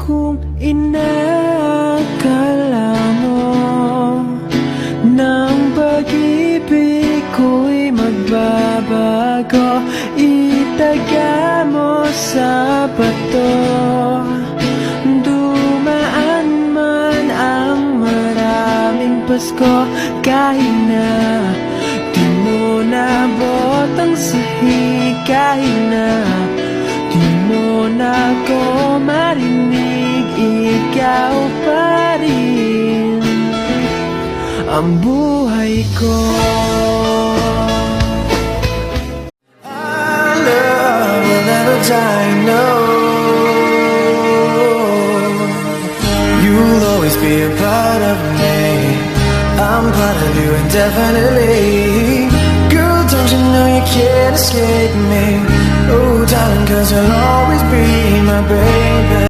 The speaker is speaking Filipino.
Kung inakala mo ng pag-ibig ko'y magbabago, itaga mo sa bato. Dumaan man ang maraming Pasko, kahit na di mo nabot ang sahig, kahit na di mo na ko marinig, ikaw pa rin ang buhay ko. Our love will never die, no. You'll always be a part of me. I'm part of you indefinitely. Girl, don't you know you can't escape me? Oh, darling, 'cause you'll always be my baby.